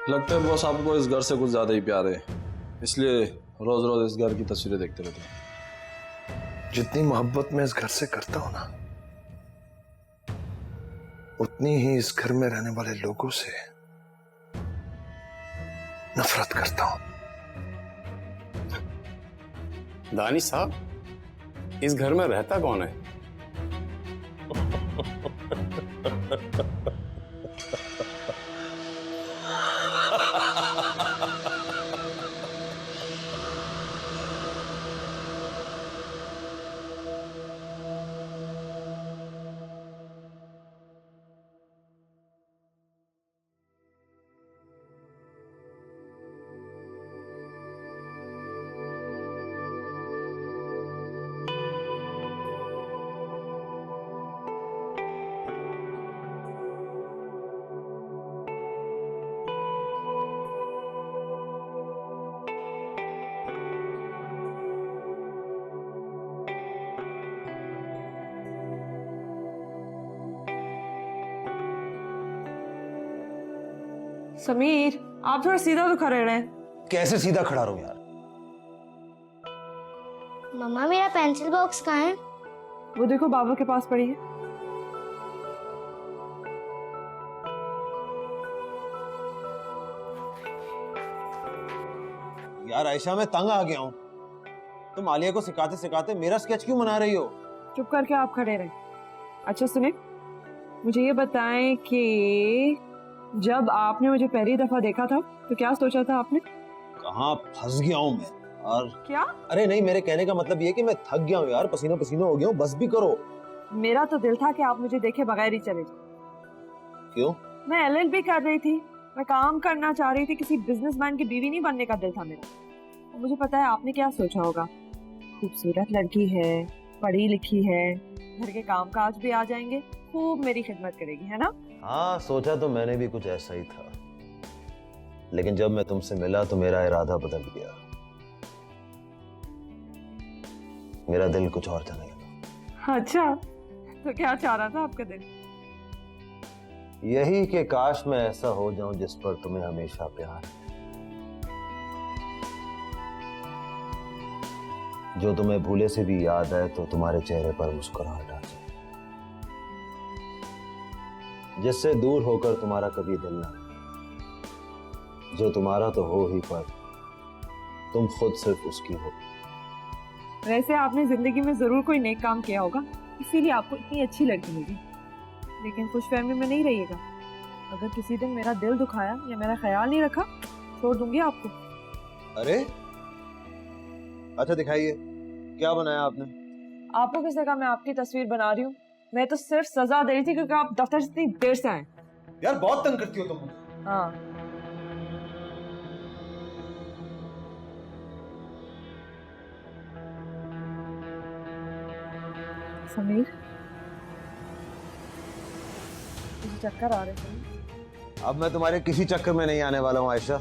लगता है बॉस आपको इस घर से कुछ ज्यादा ही प्यार है, इसलिए रोज रोज इस घर की तस्वीरें देखते रहते हैं। जितनी मोहब्बत मैं इस घर से करता हूं ना, उतनी ही इस घर में रहने वाले लोगों से नफरत करता हूं। दानिश साहब, इस घर में रहता कौन है? समीर, आप थोड़ा सीधा तो खड़े रहे। कैसे सीधा खड़ा रहूं यार? मम्मा मेरा पेंसिल बॉक्स कहाँ है? वो देखो बाबा के पास पड़ी है। यार आयशा, मैं तंग आ गया हूं। तुम आलिया को सिखाते सिखाते मेरा स्केच क्यों बना रही हो? चुप करके आप खड़े रहे। अच्छा सुने, मुझे ये बताएं कि जब आपने मुझे पहली दफा देखा था तो क्या सोचा था आपने? कहाँ फंस गया हूं मैं। और क्या? अरे नहीं, मेरे कहने का मतलब ये कि मैं थक गया हूं यार, पसीना पसीना हो गया हूं, बस भी करो। मेरा तो दिल था कि आप मुझे देखे बगैर ही चले जाओ। क्यों? मैं एलएलबी कर रही थी, मैं काम करना चाह रही थी, किसी बिजनेसमैन की बीवी नहीं बनने का दिल था मेरा। और मुझे पता है आपने क्या सोचा होगा, खूबसूरत लड़की है, पढ़ी लिखी है, घर के काम काज भी आ जाएंगे, खूब मेरी खिदमत करेगी, है ना? हाँ, सोचा तो मैंने भी कुछ ऐसा ही था, लेकिन जब मैं तुमसे मिला तो मेरा इरादा बदल गया। मेरा दिल कुछ और जाने लगा। अच्छा, तो क्या चाह रहा था आपका दिल? यही कि काश मैं ऐसा हो जाऊं जिस पर तुम्हें हमेशा प्यार है, जो तुम्हें भूले से भी याद आए तो तुम्हारे चेहरे पर मुस्कुराहट आ जाए, जिससे दूर होकर तुम्हारा कभी दिल ना, जो तुम्हारा तो हो ही पर तुम खुद सिर्फ उसकी हो। वैसे आपने जिंदगी में जरूर कोई नेक काम किया होगा, इसीलिए आपको इतनी अच्छी लड़की मिली। लेकिन खुशफहमी में नहीं रहिएगा, अगर किसी दिन मेरा दिल दुखाया या मेरा ख्याल नहीं रखा, छोड़ दूंगी आपको। अरे अच्छा, दिखाइए क्या बनाया आपने? आपको किसने कहा मैं आपकी तस्वीर बना रही हूँ? मैं तो सिर्फ सजा दे रही थी क्योंकि आप दफ्तर से इतनी देर से आए। यार बहुत तंग करती हो तुम मुझे। हाँ, समीर, मुझे चक्कर आ रहे हैं। अब मैं तुम्हारे किसी चक्कर में नहीं आने वाला हूँ आयशा।